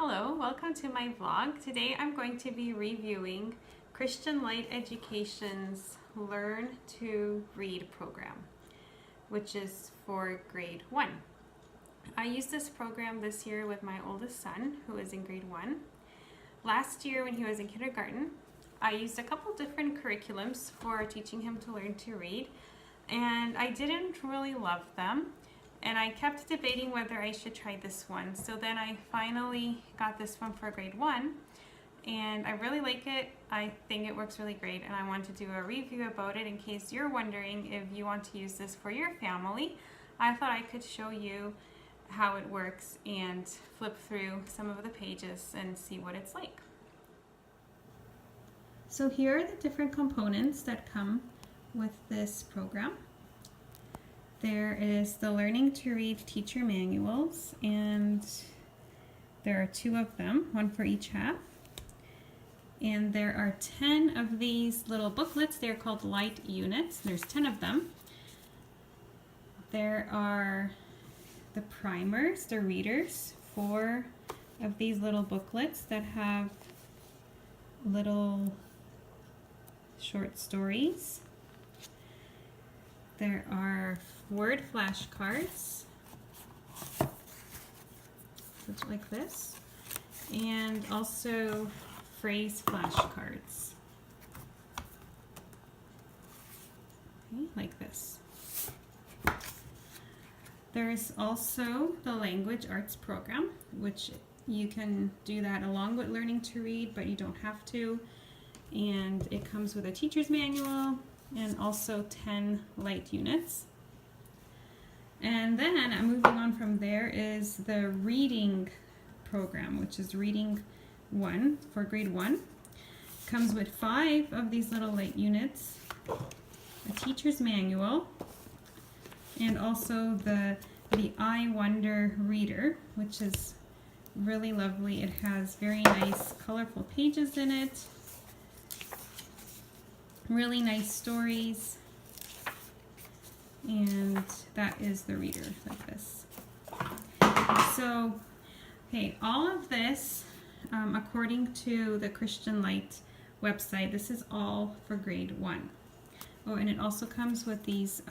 Hello, welcome to my vlog. Today I'm going to be reviewing Christian Light Education's Learn to Read program, which is for grade 1. I used this program this year with my oldest son, who is in grade 1. Last year when he was in kindergarten, I used a couple different curriculums for teaching him to learn to read, and I didn't really love them. And I kept debating whether I should try this one. So then I finally got this one for grade 1, and I really like it. I think it works really great, and I want to do a review about it in case you're wondering if you want to use this for your family. I thought I could show you how it works and flip through some of the pages and see what it's like. So here are the different components that come with this program. There is the Learning to Read teacher manuals, and there are 2 of them, one for each half. And there are 10 of these little booklets. They're called light units. There's 10 of them. There are the primers, the readers, 4 of these little booklets that have little short stories. There are word flashcards, like this, and also phrase flashcards, okay, like this. There's also the language arts program, which you can do that along with learning to read, but you don't have to. And it comes with a teacher's manual and also 10 light units. And then moving on from there is the reading program, which is reading 1 for grade 1. Comes with 5 of these little light units, a teacher's manual, and also the I Wonder reader, which is really lovely. It has very nice colorful pages in it, really nice stories, and that is the reader, like this. So, okay, all of this, according to the Christian Light website, this is all for grade 1. Oh, and it also comes with these,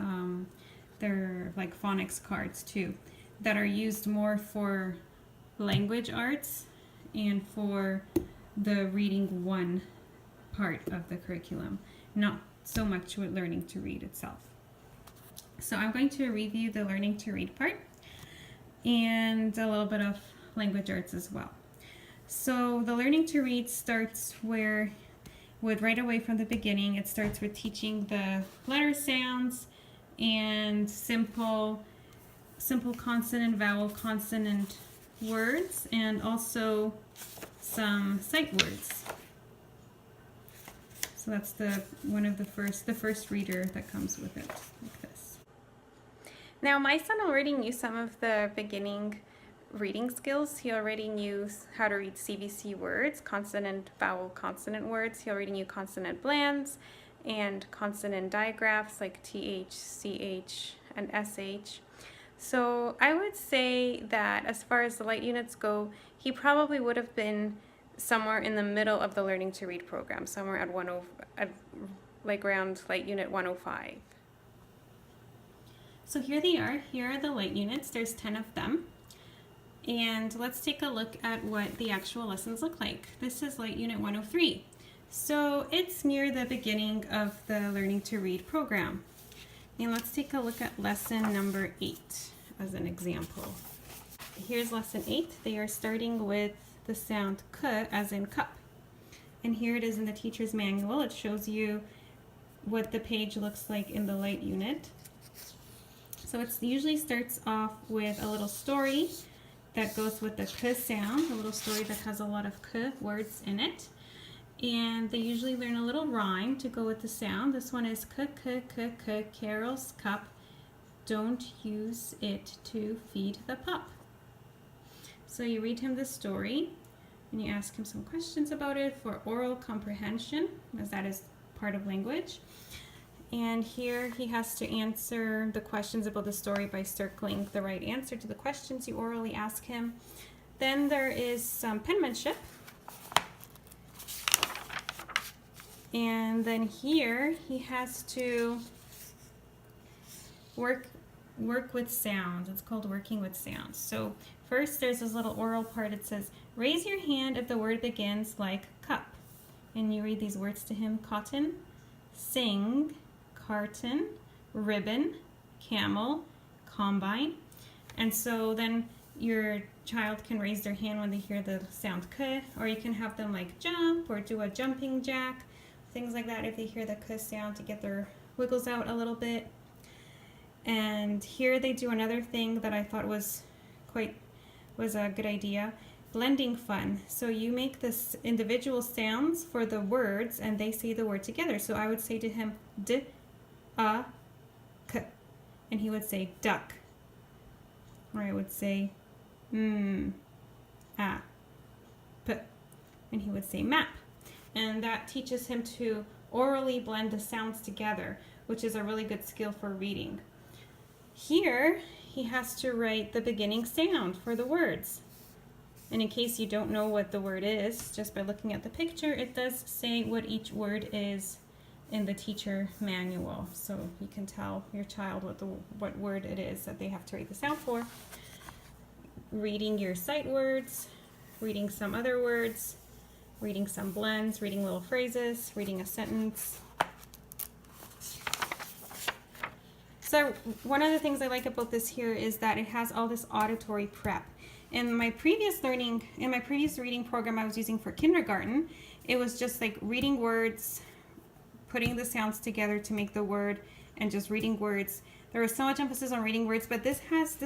they're like phonics cards too, that are used more for language arts and for the reading 1 part of the curriculum, not so much with learning to read itself. So I'm going to review the learning to read part and a little bit of language arts as well. So the learning to read starts with right away from the beginning, it starts with teaching the letter sounds and simple consonant, vowel, consonant words, and also some sight words. So that's the first reader that comes with it, like this. Now my son already knew some of the beginning reading skills. He already knew how to read CVC words, consonant, vowel, consonant words. He already knew consonant blends and consonant digraphs like TH, CH, and SH. So I would say that as far as the light units go, he probably would have been somewhere in the middle of the learning to read program, somewhere at like around light unit 105. So here they are. Here are the light units. There's 10 of them. And let's take a look at what the actual lessons look like. This is light unit 103. So it's near the beginning of the learning to read program. And let's take a look at lesson number 8 as an example. Here's lesson 8. They are starting with the sound k as in cup. And here it is in the teacher's manual. It shows you what the page looks like in the light unit. So it usually starts off with a little story that goes with the k sound, a little story that has a lot of k words in it. And they usually learn a little rhyme to go with the sound. This one is k, k, k, k, Carol's cup. Don't use it to feed the pup. So you read him the story and you ask him some questions about it for oral comprehension, as that is part of language. And here he has to answer the questions about the story by circling the right answer to the questions you orally ask him. Then there is some penmanship. And then here he has to work with sounds. It's called working with sounds. So first there's this little oral part. It says, raise your hand if the word begins like cup. And you read these words to him: cotton, sing, carton, ribbon, camel, combine. And so then your child can raise their hand when they hear the sound k, or you can have them like jump or do a jumping jack, things like that if they hear the k sound, to get their wiggles out a little bit. And here they do another thing that I thought was a good idea: blending fun. So you make this individual sounds for the words and they say the word together. So I would say to him d, a, k, and he would say duck. Or I would say a, p, and he would say map. And that teaches him to orally blend the sounds together, which is a really good skill for reading. Here, he has to write the beginning sound for the words. And in case you don't know what the word is, just by looking at the picture, it does say what each word is in the teacher manual. So you can tell your child what word it is that they have to write the sound for. Reading your sight words, reading some other words, reading some blends, reading little phrases, reading a sentence. So one of the things I like about this here is that it has all this auditory prep. In my previous reading program I was using for kindergarten, it was just like reading words, putting the sounds together to make the word, and just reading words. There was so much emphasis on reading words, but this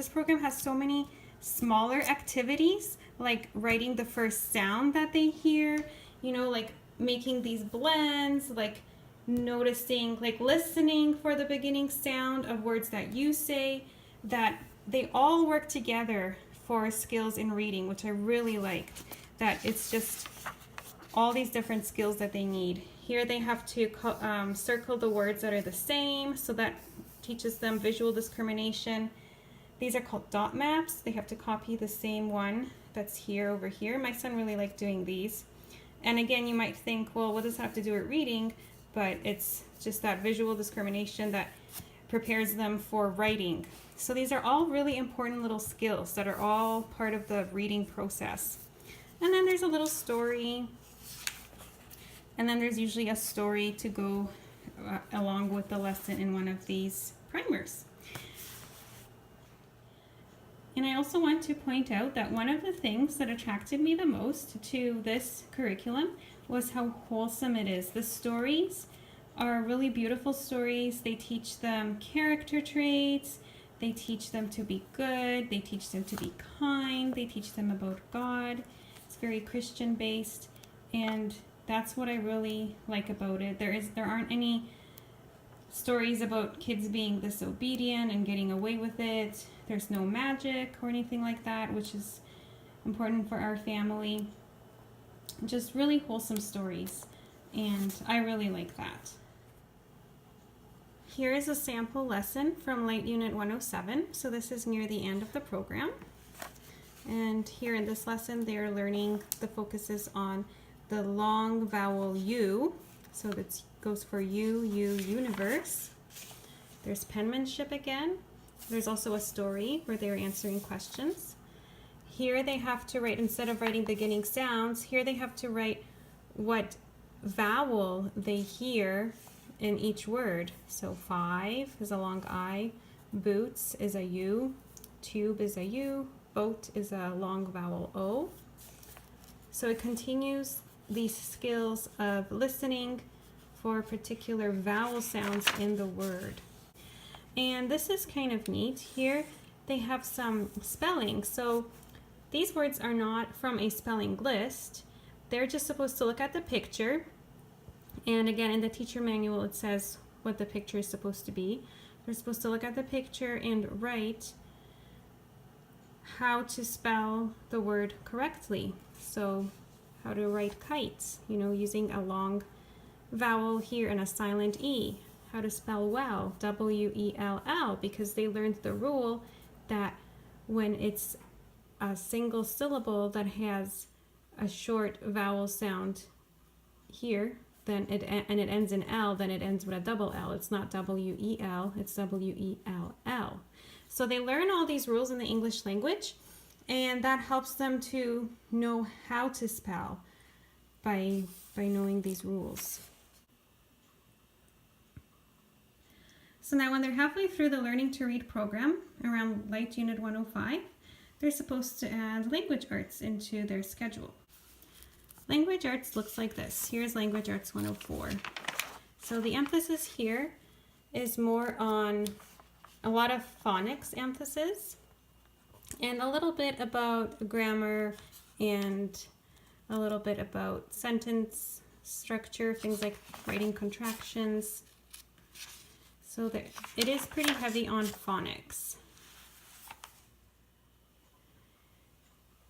program has so many smaller activities, like writing the first sound that they hear, like making these blends, like noticing, like listening for the beginning sound of words that you say, that they all work together for skills in reading, which I really liked. That it's just all these different skills that they need. Here they have to circle the words that are the same, so that teaches them visual discrimination. These are called dot maps. They have to copy the same one that's here over here. My son really liked doing these. And again, you might think, well, what does that have to do with reading? But it's just that visual discrimination that prepares them for writing. So these are all really important little skills that are all part of the reading process. And then there's a little story. And then there's usually a story to go along with the lesson in one of these primers. And I also want to point out that one of the things that attracted me the most to this curriculum was how wholesome it is. The stories are really beautiful stories. They teach them character traits. They teach them to be good. They teach them to be kind. They teach them about God. It's very Christian based, and that's what I really like about it. There aren't any stories about kids being disobedient and getting away with it. There's no magic or anything like that, which is important for our family. Just really wholesome stories, and I really like that. Here is a sample lesson from Light Unit 107. So this is near the end of the program. And here in this lesson, they are learning, the focus is on the long vowel U. So that goes for universe. There's penmanship again. There's also a story where they're answering questions. Here they have to write, instead of writing beginning sounds, here they have to write what vowel they hear in each word. So 5 is a long I, boots is a U, tube is a U, boat is a long vowel O. So it continues these skills of listening for particular vowel sounds in the word. And this is kind of neat. Here they have some spelling. So these words are not from a spelling list. They're just supposed to look at the picture. And again, in the teacher manual, it says what the picture is supposed to be. They're supposed to look at the picture and write how to spell the word correctly. So how to write kites, using a long vowel here and a silent E. How to spell well, W-E-L-L, because they learned the rule that when it's a single syllable that has a short vowel sound here, then it ends in L, then it ends with a double L. It's not W-E-L, it's W-E-L-L. So they learn all these rules in the English language, and that helps them to know how to spell by knowing these rules. So now when they're halfway through the Learning to Read program, around Light Unit 105, they're supposed to add language arts into their schedule. Language arts looks like this. Here's Language Arts 104. So the emphasis here is more on a lot of phonics emphasis and a little bit about grammar and a little bit about sentence structure, things like writing contractions. So there, it is pretty heavy on phonics.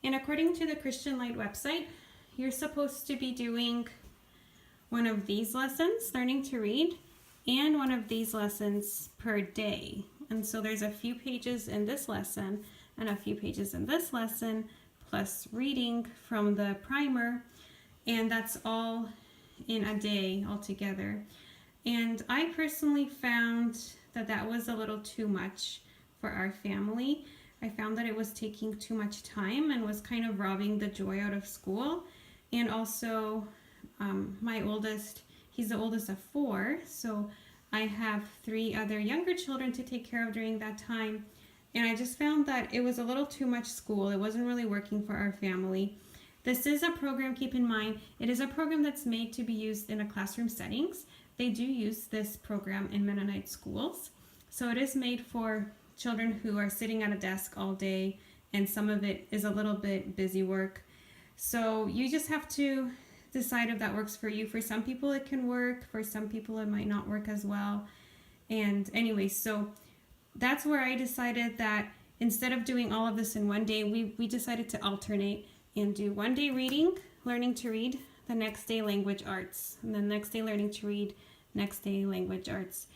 And according to the Christian Light website, you're supposed to be doing one of these lessons, learning to read, and one of these lessons per day. And so there's a few pages in this lesson and a few pages in this lesson, plus reading from the primer, and that's all in a day altogether. And I personally found that that was a little too much for our family. I found that it was taking too much time and was kind of robbing the joy out of school. And also, my oldest, he's the oldest of 4, so I have 3 other younger children to take care of during that time. And I just found that it was a little too much school. It wasn't really working for our family. This is a program, keep in mind, it is a program that's made to be used in a classroom settings. They do use this program in Mennonite schools. So it is made for children who are sitting at a desk all day, and some of it is a little bit busy work. So you just have to decide if that works for you. For some people it can work, for some people it might not work as well. And anyway, so that's where I decided that instead of doing all of this in one day, we decided to alternate and do one day reading, learning to read, the next day language arts, and then next day learning to read, next day language arts.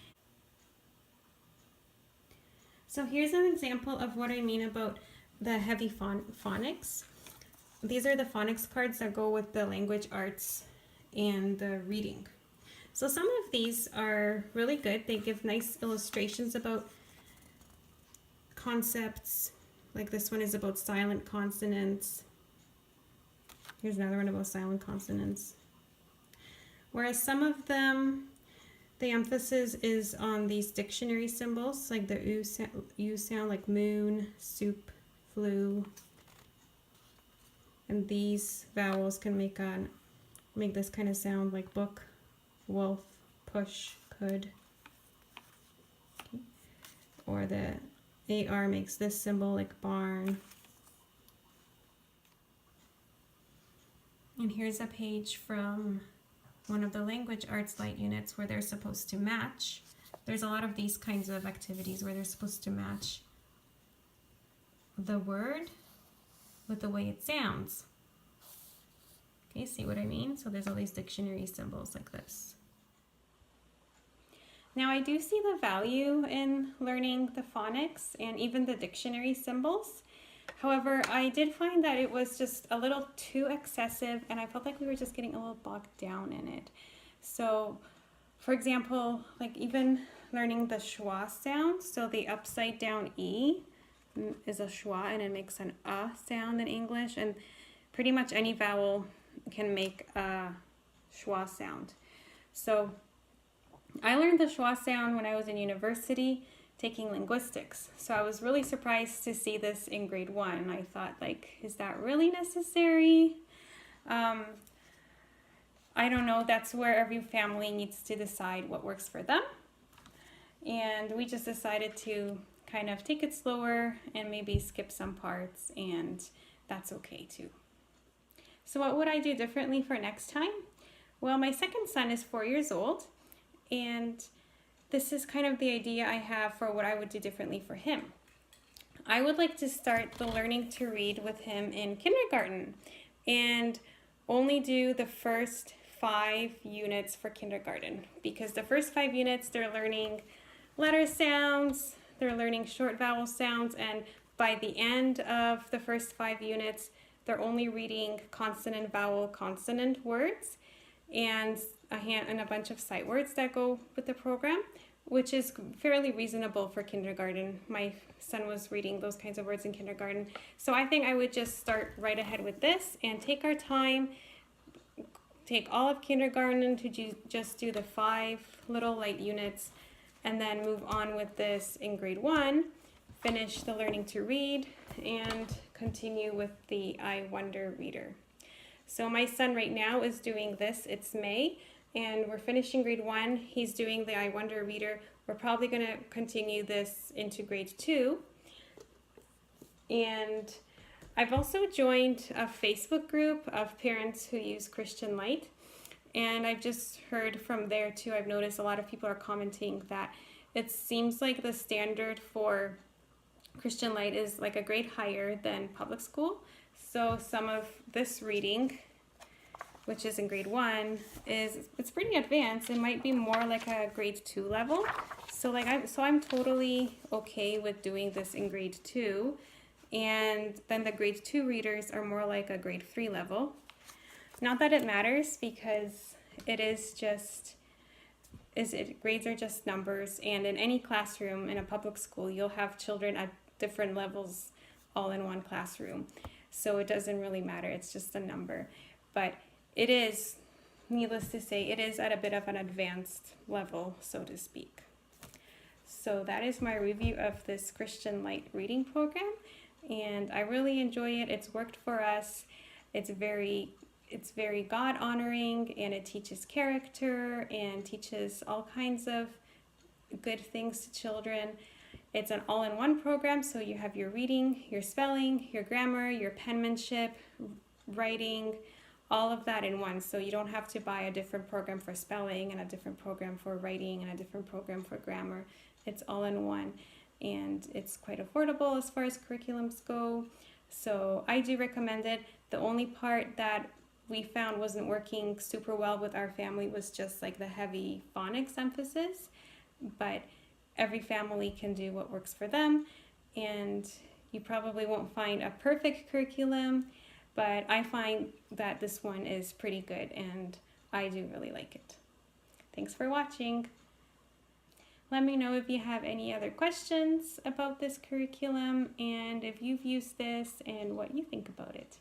So here's an example of what I mean about the heavy phonics. These are the phonics cards that go with the language arts and the reading. So some of these are really good. They give nice illustrations about concepts. Like this one is about silent consonants. Here's another one about silent consonants. Whereas some of them, the emphasis is on these dictionary symbols, like the U sound, like moon, soup, flu. And these vowels can make this kind of sound, like book, wolf, push, could. Okay. Or the AR makes this symbol, like barn. And here's a page from one of the language arts light units where they're supposed to match. There's a lot of these kinds of activities where they're supposed to match the word with the way it sounds. Okay, see what I mean? So there's all these dictionary symbols like this. Now I do see the value in learning the phonics and even the dictionary symbols. However, I did find that it was just a little too excessive, and I felt like we were just getting a little bogged down in it. So, for example, like even learning the schwa sound, so the upside down E is a schwa and it makes an sound in English, and pretty much any vowel can make a schwa sound. So I learned the schwa sound when I was in university taking linguistics. So I was really surprised to see this in grade 1. I thought, like, is that really necessary? I don't know. That's where every family needs to decide what works for them. And we just decided to kind of take it slower and maybe skip some parts, and that's okay too. So what would I do differently for next time? Well, my second son is 4 years old, and this is kind of the idea I have for what I would do differently for him. I would like to start the learning to read with him in kindergarten and only do the first 5 units for kindergarten, because the first 5 units they're learning letter sounds, they're learning short vowel sounds, and by the end of the first 5 units, they're only reading consonant, vowel, consonant words and a bunch of sight words that go with the program, which is fairly reasonable for kindergarten. My son was reading those kinds of words in kindergarten. So I think I would just start right ahead with this and take our time, take all of kindergarten to just do the 5 little light units, and then move on with this in grade 1, finish the learning to read, and continue with the I Wonder reader. So my son right now is doing this. It's May, and we're finishing grade 1. He's doing the I Wonder reader. We're probably going to continue this into grade 2. And I've also joined a Facebook group of parents who use Christian Light. And I've just heard from there too, I've noticed a lot of people are commenting that it seems like the standard for Christian Light is like a grade higher than public school. So some of this reading, which is in grade 1, it's pretty advanced. It might be more like a grade 2 level. So I'm totally okay with doing this in grade 2. And then the grade 2 readers are more like a grade 3 level. Not that it matters, because grades are just numbers, and in any classroom in a public school you'll have children at different levels all in one classroom. So it doesn't really matter, it's just a number. But it is, needless to say, it is at a bit of an advanced level, so to speak. So that is my review of this Christian Light reading program, and I really enjoy it. It's worked for us. It's very God-honoring, and it teaches character and teaches all kinds of good things to children. It's an all-in-one program, so you have your reading, your spelling, your grammar, your penmanship, writing, all of that in one. So you don't have to buy a different program for spelling and a different program for writing and a different program for grammar. It's all in one, and it's quite affordable as far as curriculums go. So I do recommend it. The only part that we found wasn't working super well with our family was just like the heavy phonics emphasis, but every family can do what works for them, and you probably won't find a perfect curriculum, but I find that this one is pretty good, and I do really like it. Thanks for watching. Let me know if you have any other questions about this curriculum and if you've used this and what you think about it.